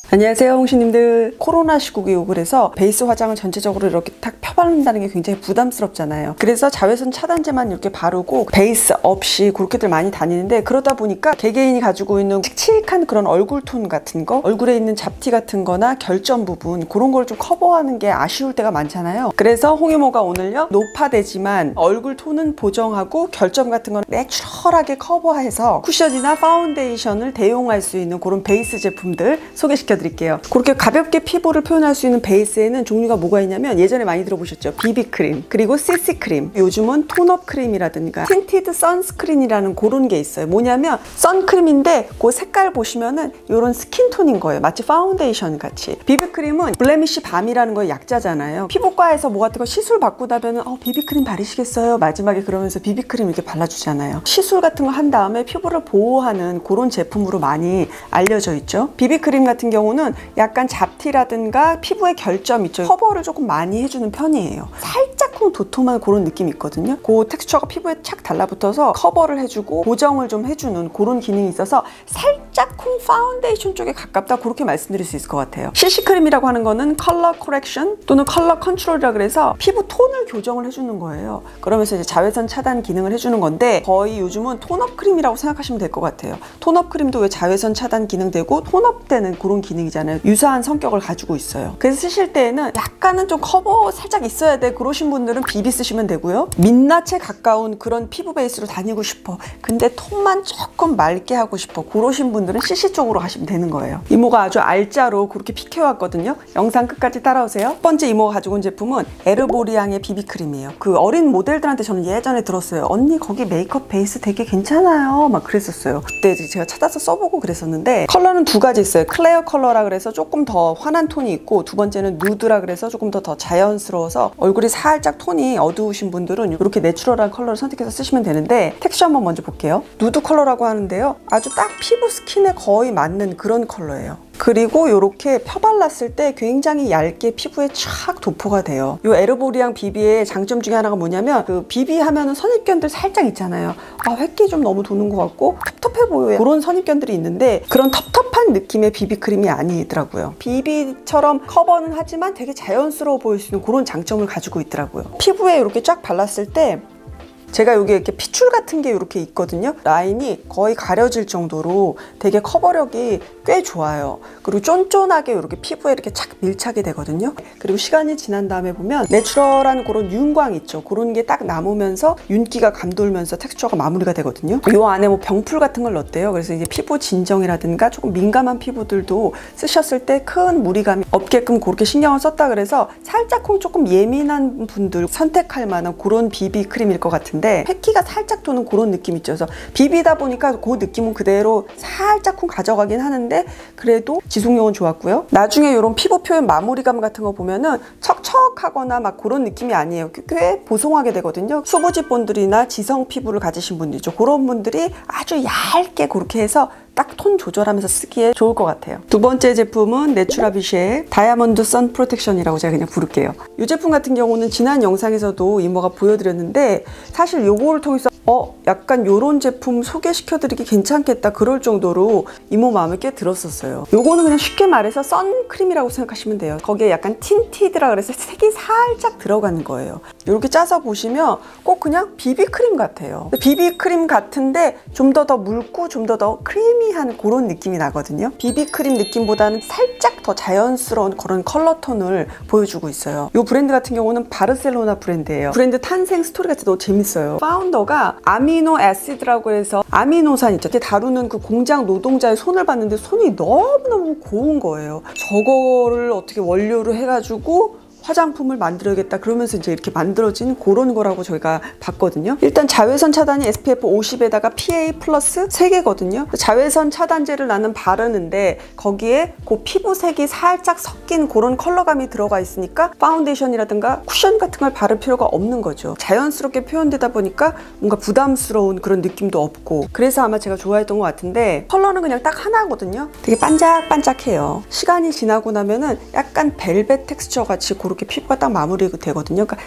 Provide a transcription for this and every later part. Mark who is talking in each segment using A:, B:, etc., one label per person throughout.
A: 안녕하세요 홍시님들. 코로나 시국이고 그래서 베이스 화장을 전체적으로 이렇게 탁 펴바른다는 게 굉장히 부담스럽잖아요. 그래서 자외선 차단제만 이렇게 바르고 베이스 없이 그렇게들 많이 다니는데, 그러다 보니까 개개인이 가지고 있는 칙칙한 그런 얼굴톤 같은 거, 얼굴에 있는 잡티 같은 거나 결점 부분, 그런 걸 좀 커버하는 게 아쉬울 때가 많잖아요. 그래서 홍이모가 오늘요, 노파되지만 얼굴 톤은 보정하고 결점 같은 건 내추럴하게 커버해서 쿠션이나 파운데이션을 대용할 수 있는 그런 베이스 제품들 소개시켜 드릴게요. 그렇게 가볍게 피부를 표현할 수 있는 베이스에는 종류가 뭐가 있냐면, 예전에 많이 들어보셨죠? 비비크림, 그리고 CC크림, 요즘은 톤업 크림이라든가 틴티드 선스크린이라는 그런 게 있어요. 뭐냐면 선크림인데 그 색깔 보시면은 이런 스킨톤인 거예요. 마치 파운데이션 같이. 비비크림은 블레미쉬 밤이라는 거의 약자잖아요. 피부과에서 뭐 같은 거 시술 받고 나면은 비비크림 바르시겠어요? 마지막에 그러면서 비비크림 이렇게 발라주잖아요. 시술 같은 거 한 다음에 피부를 보호하는 그런 제품으로 많이 알려져 있죠. 비비크림 같은 경우는 약간 잡티라든가 피부에 결점 있죠, 커버를 조금 많이 해주는 편이에요. 살짝쿵 도톰한 그런 느낌이 있거든요. 그 텍스처가 피부에 착 달라붙어서 커버를 해주고 보정을 좀 해주는 그런 기능이 있어서 살짝쿵 파운데이션 쪽에 가깝다, 그렇게 말씀드릴 수 있을 것 같아요. CC크림이라고 하는 거는 컬러 코렉션 또는 컬러 컨트롤이라 그래서 피부 톤을 교정을 해주는 거예요. 그러면서 이제 자외선 차단 기능을 해주는 건데, 거의 요즘은 톤업 크림이라고 생각하시면 될 것 같아요. 톤업 크림도 왜 자외선 차단 기능 되고 톤업 되는 그런 기능이잖아요. 유사한 성격을 가지고 있어요. 그래서 쓰실 때에는 약간은 좀 커버 살짝 있어야 돼 그러신 분들은 비비 쓰시면 되고요. 민낯에 가까운 그런 피부 베이스로 다니고 싶어, 근데 톤만 조금 맑게 하고 싶어, 그러신 분들은 CC 쪽으로 가시면 되는 거예요. 이모가 아주 알짜로 그렇게 픽해왔거든요. 영상 끝까지 따라오세요. 첫 번째 이모가 가지고 온 제품은 에르보리앙의 비비크림이에요. 그 어린 모델들한테 저는 예전에 들었어요. 언니 거기 메이크업 베이스 되게 괜찮아요 막 그랬었어요. 그때 제가 찾아서 써보고 그랬었는데, 컬러는 두 가지 있어요. 클레어 컬러라 그래서 조금 더 환한 톤이 있고, 두 번째는 누드라 그래서 조금 더 자연스러워서 얼굴이 살짝 톤이 어두우신 분들은 이렇게 내추럴한 컬러를 선택해서 쓰시면 되는데, 텍스처 한번 먼저 볼게요. 누드 컬러라고 하는데요, 아주 딱 피부 스킨에 거의 맞는 그런 컬러예요. 그리고 이렇게 펴발랐을 때 굉장히 얇게 피부에 촥 도포가 돼요. 이 에르보리앙 비비의 장점 중에 하나가 뭐냐면, 그 비비 하면은 선입견들 살짝 있잖아요. 획기 좀 너무 도는 것 같고 텁텁해 보여요, 그런 선입견들이 있는데, 그런 텁텁한 느낌의 비비크림이 아니더라고요. 비비처럼 커버는 하지만 되게 자연스러워 보일 수 있는 그런 장점을 가지고 있더라고요. 피부에 이렇게 쫙 발랐을 때 제가 여기 이렇게 핏줄 같은 게 이렇게 있거든요. 라인이 거의 가려질 정도로 되게 커버력이 꽤 좋아요. 그리고 쫀쫀하게 이렇게 피부에 이렇게 착 밀착이 되거든요. 그리고 시간이 지난 다음에 보면 내추럴한 그런 윤광 있죠, 그런 게 딱 남으면서 윤기가 감돌면서 텍스처가 마무리가 되거든요. 이 안에 뭐 병풀 같은 걸 넣었대요. 그래서 이제 피부 진정이라든가 조금 민감한 피부들도 쓰셨을 때 큰 무리감이 없게끔 그렇게 신경을 썼다 그래서 살짝쿵 조금 예민한 분들 선택할 만한 그런 비비크림일 것 같은데, 획기가 살짝 도는 그런 느낌 있죠. 그래서 비비다 보니까 그 느낌은 그대로 살짝쿵 가져가긴 하는데, 그래도 지속력은 좋았고요. 나중에 이런 피부 표현 마무리감 같은 거 보면은 척척하거나 막 그런 느낌이 아니에요. 꽤 보송하게 되거든요. 수부지본들이나 지성 피부를 가지신 분들이죠. 그런 분들이 아주 얇게 그렇게 해서 딱 톤 조절하면서 쓰기에 좋을 것 같아요. 두 번째 제품은 네추라비쉐의 다이아몬드 선 프로텍션이라고 제가 그냥 부를게요. 이 제품 같은 경우는 지난 영상에서도 이모가 보여드렸는데, 사실 요거를 통해서 약간 요런 제품 소개시켜드리기 괜찮겠다 그럴 정도로 이모 마음에 꽤 들었었어요. 요거는 그냥 쉽게 말해서 선크림이라고 생각하시면 돼요. 거기에 약간 틴티드라 그래서 색이 살짝 들어가는 거예요. 이렇게 짜서 보시면 꼭 그냥 비비크림 같아요. 비비크림 같은데 좀 더 묽고 좀 더 크리미한 그런 느낌이 나거든요. 비비크림 느낌보다는 살짝 더 자연스러운 그런 컬러톤을 보여주고 있어요. 이 브랜드 같은 경우는 바르셀로나 브랜드예요. 브랜드 탄생 스토리가 너무 재밌어요. 파운더가 아미노 애시드라고 해서 아미노산 있죠, 다루는 그 공장 노동자의 손을 봤는데 손이 너무너무 고운 거예요. 저거를 어떻게 원료로 해가지고 화장품을 만들어야겠다 그러면서 이제 이렇게 만들어진 그런 거라고 저희가 봤거든요. 일단 자외선 차단이 SPF 50에다가 PA 플러스 3개거든요. 자외선 차단제를 나는 바르는데 거기에 그 피부색이 살짝 섞인 그런 컬러감이 들어가 있으니까 파운데이션이라든가 쿠션 같은 걸 바를 필요가 없는 거죠. 자연스럽게 표현되다 보니까 뭔가 부담스러운 그런 느낌도 없고, 그래서 아마 제가 좋아했던 것 같은데, 컬러는 그냥 딱 하나거든요. 되게 반짝반짝해요. 시간이 지나고 나면은 약간 벨벳 텍스처 같이 그렇게 피부가 딱 마무리가 되거든요. 그러니까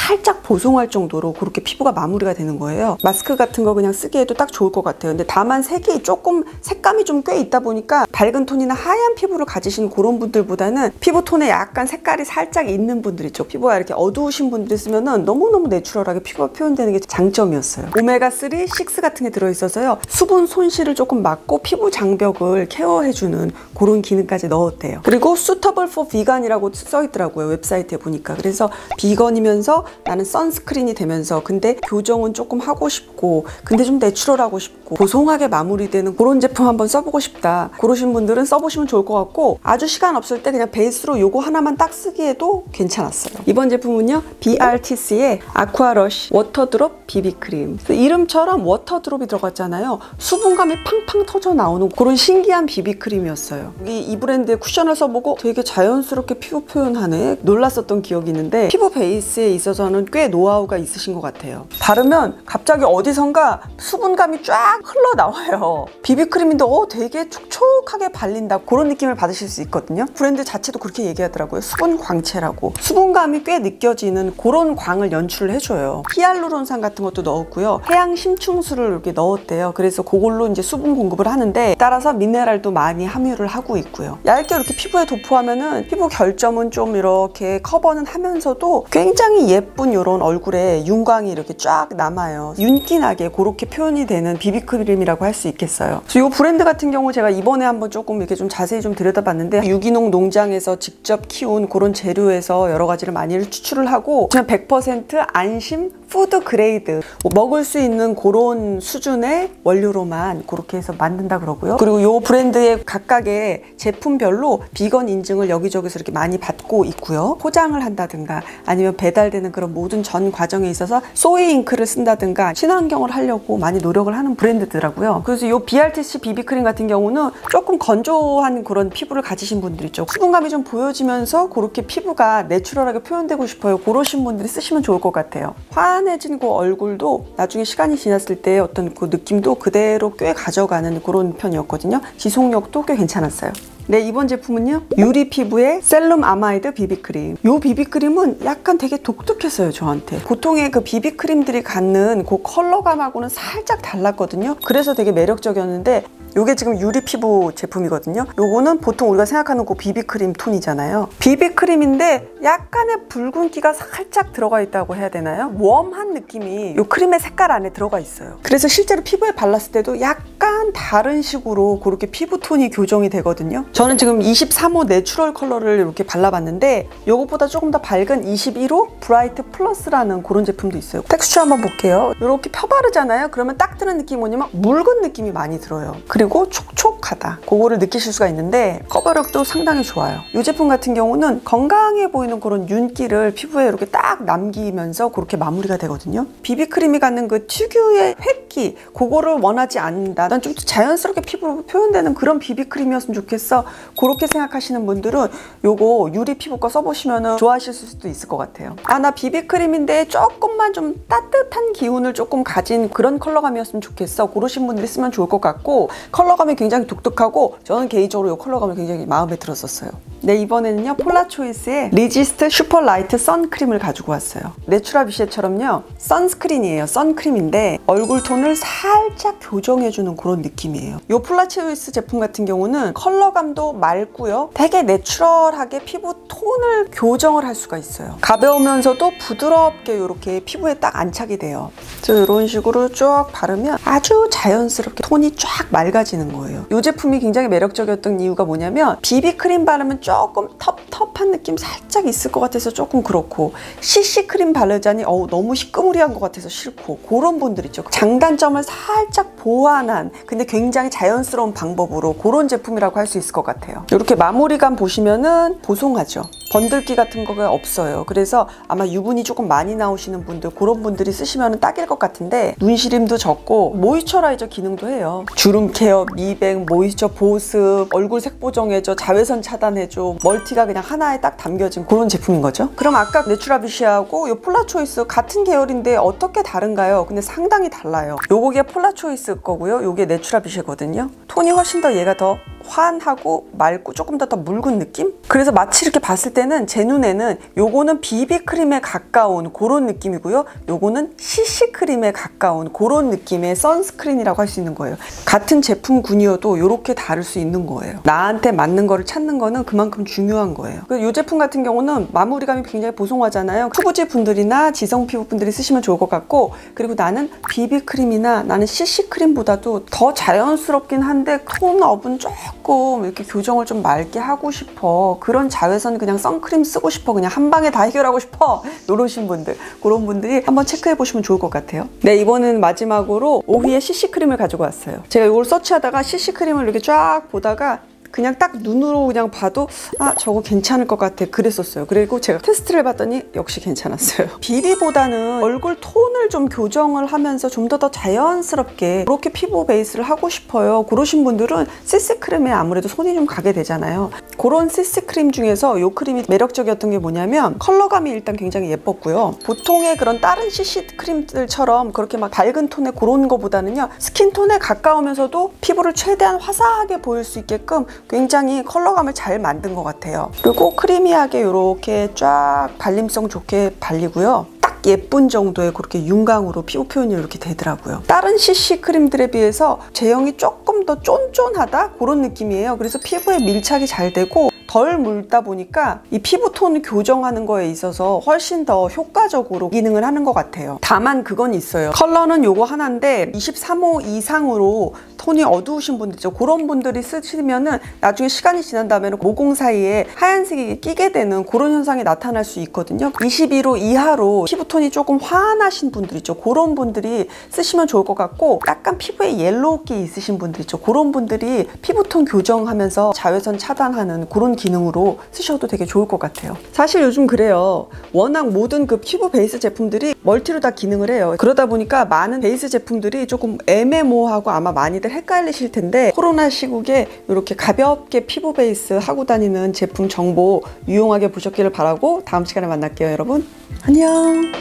A: 살짝 보송할 정도로 그렇게 피부가 마무리가 되는 거예요. 마스크 같은 거 그냥 쓰기에도 딱 좋을 것 같아요. 근데 다만 색이 조금 색감이 좀 꽤 있다 보니까 밝은 톤이나 하얀 피부를 가지신 그런 분들보다는 피부톤에 약간 색깔이 살짝 있는 분들 있죠. 피부가 이렇게 어두우신 분들이 쓰면은 너무너무 내추럴하게 피부가 표현되는 게 장점이었어요. 오메가3, 6 같은 게 들어있어서요. 수분 손실을 조금 막고 피부 장벽을 케어해주는 그런 기능까지 넣었대요. 그리고 suitable for vegan이라고 써있더라고요. 웹사이트에 보니까. 그래서 비건이면서 나는 선스크린이 되면서 근데 교정은 조금 하고 싶고 근데 좀 내추럴하고 싶고 보송하게 마무리되는 그런 제품 한번 써보고 싶다. 그러신 분들은 써보시면 좋을 것 같고 아주 시간 없을 때 그냥 베이스로 요거 하나만 딱 쓰기에도 괜찮았어요. 이번 제품은요. BRTC의 아쿠아러쉬 워터드롭 비비크림. 이름처럼 워터드롭이 들어갔잖아요. 수분감이 팡팡 터져 나오는 그런 신기한 비비크림이었어요. 이 브랜드의 쿠션을 써보고 되게 자연스럽게 피부 표현하네 놀랐었던 기억이 있는데 피부 베이스에 있어서는 꽤 노하우가 있으신 것 같아요. 바르면 갑자기 어디선가 수분감이 쫙 흘러나와요. 비비크림인데 되게 촉촉하게 발린다 그런 느낌을 받으실 수 있거든요. 브랜드 자체도 그렇게 얘기하더라고요. 수분 광채라고. 수분감이 꽤 느껴지는 그런 광을 연출을 해줘요. 히알루론산 같은 것도 넣었고요. 해양 심층수를 이렇게 넣었대요. 그래서 그걸로 이제 수분 공급을 하는데 따라서 미네랄도 많이 함유를 하고 있고요. 얇게 이렇게 피부에 도포하면은 피부 결점은 좀 이렇게 커버는 하면서도 굉장히 예쁜 이런 얼굴에 윤광이 이렇게 쫙 남아요. 윤기나게 그렇게 표현이 되는 비비크림이라고 할 수 있겠어요. 그래서 이 브랜드 같은 경우 제가 이번에 한번 조금 이렇게 좀 자세히 좀 들여다봤는데 유기농 농장에서 직접 키운 그런 재료에서 여러 가지를 많이 추출을 하고 100% 안심 푸드 그레이드 먹을 수 있는 그런 수준의 원료로만 그렇게 해서 만든다 그러고요. 그리고 이 브랜드의 각각의 제품별로 비건 인증을 여기저기서 이렇게 많이 받고 있고요. 포장을 한다든가 아니면 배달되는 그런 모든 전 과정에 있어서 소이 잉크를 쓴다든가 친환경을 하려고 많이 노력을 하는 브랜드더라고요. 그래서 이 BRTC 비비크림 같은 경우는 조금 건조한 그런 피부를 가지신 분들 있죠. 수분감이 좀 보여지면서 그렇게 피부가 내추럴하게 표현되고 싶어요. 그러신 분들이 쓰시면 좋을 것 같아요. 환해진 그 얼굴도 나중에 시간이 지났을 때 어떤 그 느낌도 그대로 꽤 가져가는 그런 편이었거든요. 지속력도 꽤 괜찮았어요. 네, 이번 제품은요. 유리 피부의 셀룸 아마이드 비비크림. 이 비비크림은 약간 되게 독특했어요, 저한테. 보통의 그 비비크림들이 갖는 그 컬러감하고는 살짝 달랐거든요. 그래서 되게 매력적이었는데 이게 지금 유리 피부 제품이거든요. 요거는 보통 우리가 생각하는 그 비비크림 톤이잖아요. 비비크림인데 약간의 붉은기가 살짝 들어가 있다고 해야 되나요? 웜한 느낌이 이 크림의 색깔 안에 들어가 있어요. 그래서 실제로 피부에 발랐을 때도 약간 다른 식으로 그렇게 피부 톤이 교정이 되거든요. 저는 지금 23호 내추럴 컬러를 이렇게 발라봤는데 이것보다 조금 더 밝은 21호 브라이트 플러스라는 그런 제품도 있어요. 텍스처 한번 볼게요. 이렇게 펴바르잖아요. 그러면 딱 드는 느낌이 뭐냐면 묽은 느낌이 많이 들어요. 그리고 촉촉하다. 그거를 느끼실 수가 있는데 커버력도 상당히 좋아요. 이 제품 같은 경우는 건강해 보이는 그런 윤기를 피부에 이렇게 딱 남기면서 그렇게 마무리가 되거든요. 비비크림이 갖는 그 특유의 획기 그거를 원하지 않는다. 난 좀 자연스럽게 피부로 표현되는 그런 비비크림이었으면 좋겠어. 그렇게 생각하시는 분들은 요거 유리 피부 거 써보시면 좋아하실 수도 있을 것 같아요. 나 비비크림인데 조금만 좀 따뜻한 기운을 조금 가진 그런 컬러감이었으면 좋겠어. 그러신 분들이 쓰면 좋을 것 같고 컬러감이 굉장히 독특하고 저는 개인적으로 이 컬러감이 굉장히 마음에 들었었어요. 네, 이번에는요. 폴라초이스의 리지스트 슈퍼라이트 선크림을 가지고 왔어요. 내추라비쉐처럼요. 선스크린이에요. 선크림인데 얼굴 톤을 살짝 교정해주는 그런 느낌이에요. 이 폴라초이스 제품 같은 경우는 컬러감도 맑고요. 되게 내추럴하게 피부 톤을 교정을 할 수가 있어요. 가벼우면서도 부드럽게 이렇게 피부에 딱 안착이 돼요. 그래서 이런 식으로 쭉 바르면 아주 자연스럽게 톤이 쫙 맑아지는 거예요. 이 제품이 굉장히 매력적이었던 이유가 뭐냐면 비비크림 바르면 조금 텁텁한 느낌 살짝 있을 것 같아서 조금 그렇고 CC크림 바르자니 너무 시끄무리한 것 같아서 싫고 그런 분들 있죠. 장단점을 살짝 보완한 근데 굉장히 자연스러운 방법으로 그런 제품이라고 할 수 있을 것 같아요. 이렇게 마무리감 보시면은 보송하죠. 번들기 같은 거가 없어요. 그래서 아마 유분이 조금 많이 나오시는 분들 그런 분들이 쓰시면 딱일 것 같은데 눈시림도 적고 모이스처라이저 기능도 해요. 주름 케어, 미백, 모이스처 보습, 얼굴 색 보정해줘, 자외선 차단해줘 멀티가 그냥 하나에 딱 담겨진 그런 제품인 거죠. 그럼 아까 내추라비쉬하고 이 폴라초이스 같은 계열인데 어떻게 다른가요? 근데 상당히 달라요. 요게 폴라초이스 거고요. 요게 내추라비쉬거든요. 톤이 훨씬 더 얘가 더 환하고 맑고 조금 더 묽은 느낌? 그래서 마치 이렇게 봤을 때는 제 눈에는 요거는 비비크림에 가까운 그런 느낌이고요. 요거는 CC크림에 가까운 그런 느낌의 선스크린이라고 할 수 있는 거예요. 같은 제품군이어도 이렇게 다를 수 있는 거예요. 나한테 맞는 거를 찾는 거는 그만큼 중요한 거예요. 이 제품 같은 경우는 마무리감이 굉장히 보송하잖아요. 초보지 분들이나 지성 피부 분들이 쓰시면 좋을 것 같고, 그리고 나는 비비크림이나 나는 CC크림보다도 더 자연스럽긴 한데 톤업은 조금 이렇게 교정을 좀 맑게 하고 싶어, 그런 자외선 그냥 선크림 쓰고 싶어, 그냥 한 방에 다 해결하고 싶어, 이러신 분들, 그런 분들이 한번 체크해 보시면 좋을 것 같아요. 네, 이번은 마지막으로 오휘의 CC크림을 가지고 왔어요. 제가 이걸 서치하다가 CC크림을 이렇게 쫙 보다가 그냥 딱 눈으로 그냥 봐도 아, 저거 괜찮을 것 같아 그랬었어요. 그리고 제가 테스트를 해봤더니 역시 괜찮았어요. 비비보다는 얼굴 톤을 좀 교정을 하면서 좀 더 자연스럽게 그렇게 피부 베이스를 하고 싶어요, 그러신 분들은 CC크림에 아무래도 손이 좀 가게 되잖아요. 그런 CC크림 중에서 이 크림이 매력적이었던 게 뭐냐면 컬러감이 일단 굉장히 예뻤고요. 보통의 그런 다른 CC크림들처럼 그렇게 막 밝은 톤의 그런 거보다는요, 스킨톤에 가까우면서도 피부를 최대한 화사하게 보일 수 있게끔 굉장히 컬러감을 잘 만든 것 같아요. 그리고 크리미하게 이렇게 쫙 발림성 좋게 발리고요. 딱 예쁜 정도의 그렇게 윤광으로 피부 표현이 이렇게 되더라고요. 다른 CC 크림들에 비해서 제형이 조금 더 쫀쫀하다 그런 느낌이에요. 그래서 피부에 밀착이 잘 되고 덜 물다 보니까 이 피부톤을 교정하는 거에 있어서 훨씬 더 효과적으로 기능을 하는 것 같아요. 다만 그건 있어요. 컬러는 요거 하나인데 23호 이상으로 톤이 어두우신 분들 있죠. 그런 분들이 쓰시면은 나중에 시간이 지난 다음에는 모공 사이에 하얀색이 끼게 되는 그런 현상이 나타날 수 있거든요. 21호 이하로 피부톤이 조금 환하신 분들 있죠. 그런 분들이 쓰시면 좋을 것 같고, 약간 피부에 옐로우기 있으신 분들 있죠. 그런 분들이 피부톤 교정하면서 자외선 차단하는 그런 기능으로 쓰셔도 되게 좋을 것 같아요. 사실 요즘 그래요. 워낙 모든 그 피부 베이스 제품들이 멀티로 다 기능을 해요. 그러다 보니까 많은 베이스 제품들이 조금 애매모호하고 아마 많이들 헷갈리실 텐데, 코로나 시국에 이렇게 가볍게 피부 베이스 하고 다니는 제품 정보 유용하게 보셨기를 바라고 다음 시간에 만날게요, 여러분. 안녕.